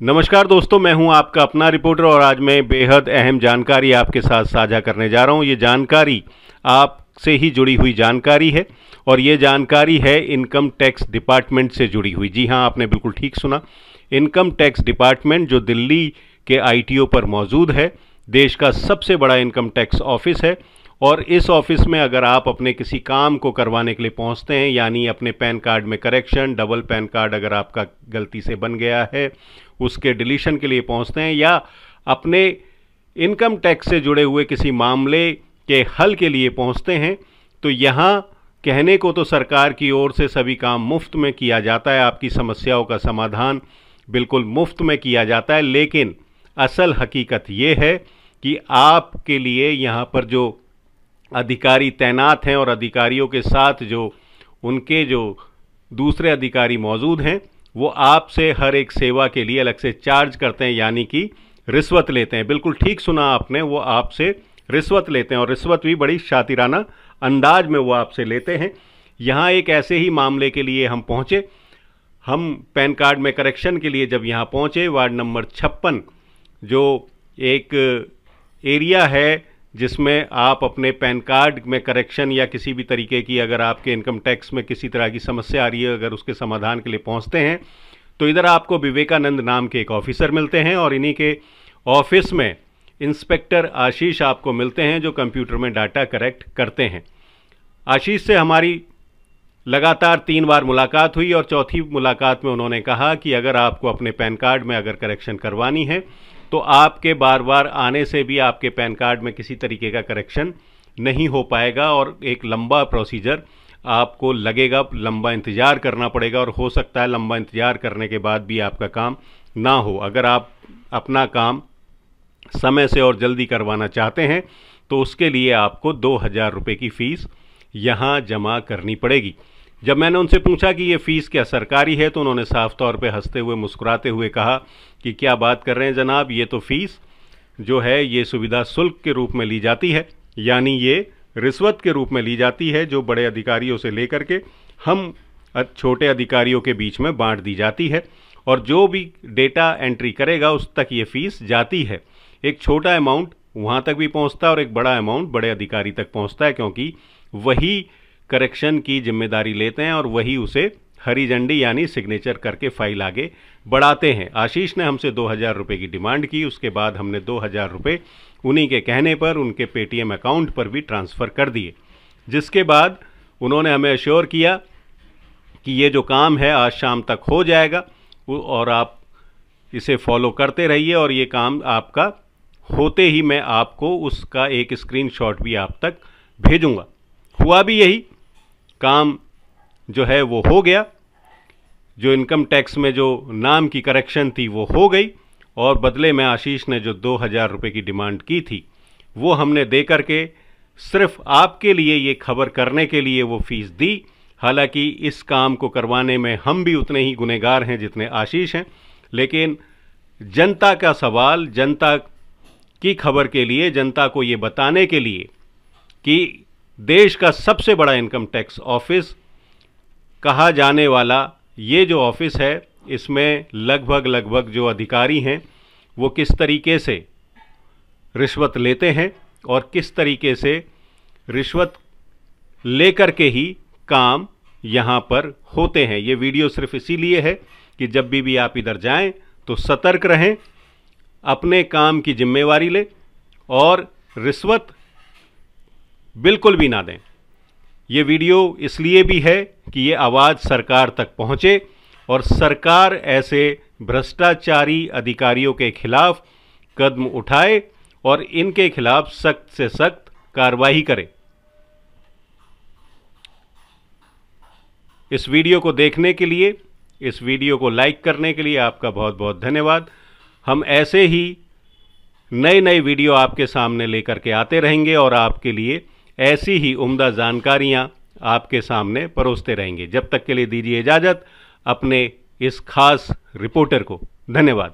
नमस्कार दोस्तों, मैं हूं आपका अपना रिपोर्टर और आज मैं बेहद अहम जानकारी आपके साथ साझा करने जा रहा हूं। ये जानकारी आपसे ही जुड़ी हुई जानकारी है और ये जानकारी है इनकम टैक्स डिपार्टमेंट से जुड़ी हुई। जी हां, आपने बिल्कुल ठीक सुना। इनकम टैक्स डिपार्टमेंट जो दिल्ली के आईटीओ पर मौजूद है, देश का सबसे बड़ा इनकम टैक्स ऑफिस है। और इस ऑफिस में अगर आप अपने किसी काम को करवाने के लिए पहुंचते हैं, यानी अपने पैन कार्ड में करेक्शन, डबल पैन कार्ड अगर आपका गलती से बन गया है उसके डिलीशन के लिए पहुंचते हैं, या अपने इनकम टैक्स से जुड़े हुए किसी मामले के हल के लिए पहुंचते हैं, तो यहाँ कहने को तो सरकार की ओर से सभी काम मुफ्त में किया जाता है, आपकी समस्याओं का समाधान बिल्कुल मुफ्त में किया जाता है। लेकिन असल हकीकत ये है कि आपके लिए यहाँ पर जो अधिकारी तैनात हैं और अधिकारियों के साथ जो उनके जो दूसरे अधिकारी मौजूद हैं, वो आपसे हर एक सेवा के लिए अलग से चार्ज करते हैं, यानी कि रिश्वत लेते हैं। बिल्कुल ठीक सुना आपने, वो आपसे रिश्वत लेते हैं और रिश्वत भी बड़ी शातिराना अंदाज में वो आपसे लेते हैं। यहाँ एक ऐसे ही मामले के लिए हम पहुँचे। हम पैन कार्ड में करेक्शन के लिए जब यहाँ पहुँचे, वार्ड नंबर 56 जो एक एरिया है जिसमें आप अपने पैन कार्ड में करेक्शन या किसी भी तरीके की अगर आपके इनकम टैक्स में किसी तरह की समस्या आ रही है, अगर उसके समाधान के लिए पहुंचते हैं, तो इधर आपको विवेकानंद नाम के एक ऑफिसर मिलते हैं और इन्हीं के ऑफिस में इंस्पेक्टर आशीष आपको मिलते हैं जो कंप्यूटर में डाटा करेक्ट करते हैं। आशीष से हमारी लगातार 3 बार मुलाकात हुई और चौथी मुलाकात में उन्होंने कहा कि अगर आपको अपने पैन कार्ड में अगर करेक्शन करवानी है तो आपके बार बार आने से भी आपके पैन कार्ड में किसी तरीके का करेक्शन नहीं हो पाएगा और एक लंबा प्रोसीजर आपको लगेगा, लंबा इंतज़ार करना पड़ेगा और हो सकता है लंबा इंतज़ार करने के बाद भी आपका काम ना हो। अगर आप अपना काम समय से और जल्दी करवाना चाहते हैं तो उसके लिए आपको 2000 रुपये की फ़ीस यहाँ जमा करनी पड़ेगी। जब मैंने उनसे पूछा कि ये फ़ीस क्या सरकारी है, तो उन्होंने साफ तौर पे हंसते हुए मुस्कुराते हुए कहा कि क्या बात कर रहे हैं जनाब, ये तो फ़ीस जो है ये सुविधा शुल्क के रूप में ली जाती है, यानी ये रिश्वत के रूप में ली जाती है जो बड़े अधिकारियों से लेकर के हम छोटे अधिकारियों के बीच में बांट दी जाती है और जो भी डेटा एंट्री करेगा उस तक ये फ़ीस जाती है। एक छोटा अमाउंट वहाँ तक भी पहुँचता है और एक बड़ा अमाउंट बड़े अधिकारी तक पहुँचता है, क्योंकि वही करेक्शन की जिम्मेदारी लेते हैं और वही उसे हरी झंडी यानी सिग्नेचर करके फाइल आगे बढ़ाते हैं। आशीष ने हमसे 2000 रुपये की डिमांड की, उसके बाद हमने 2000 रुपये उन्हीं के कहने पर उनके पेटीएम अकाउंट पर भी ट्रांसफ़र कर दिए, जिसके बाद उन्होंने हमें अश्योर किया कि ये जो काम है आज शाम तक हो जाएगा और आप इसे फॉलो करते रहिए और ये काम आपका होते ही मैं आपको उसका एक स्क्रीनशॉट भी आप तक भेजूंगा। हुआ भी यही, काम जो है वो हो गया। जो इनकम टैक्स में जो नाम की करेक्शन थी वो हो गई और बदले में आशीष ने जो 2000 रुपये की डिमांड की थी वो हमने दे करके सिर्फ आपके लिए ये खबर करने के लिए वो फ़ीस दी। हालांकि इस काम को करवाने में हम भी उतने ही गुनहगार हैं जितने आशीष हैं, लेकिन जनता का सवाल, जनता की खबर के लिए, जनता को ये बताने के लिए कि देश का सबसे बड़ा इनकम टैक्स ऑफिस कहा जाने वाला ये जो ऑफिस है, इसमें लगभग जो अधिकारी हैं वो किस तरीके से रिश्वत लेते हैं और किस तरीके से रिश्वत लेकर के ही काम यहाँ पर होते हैं। ये वीडियो सिर्फ इसीलिए है कि जब भी आप इधर जाएं तो सतर्क रहें, अपने काम की जिम्मेवारी लें और रिश्वत बिल्कुल भी ना दें। ये वीडियो इसलिए भी है कि ये आवाज़ सरकार तक पहुँचे और सरकार ऐसे भ्रष्टाचारी अधिकारियों के खिलाफ कदम उठाए और इनके खिलाफ सख्त से सख्त कार्रवाई करे। इस वीडियो को देखने के लिए, इस वीडियो को लाइक करने के लिए आपका बहुत बहुत धन्यवाद। हम ऐसे ही नए वीडियो आपके सामने लेकर के आते रहेंगे और आपके लिए ऐसी ही उम्दा जानकारियां आपके सामने परोसते रहेंगे। जब तक के लिए दीजिए इजाज़त अपने इस खास रिपोर्टर को। धन्यवाद।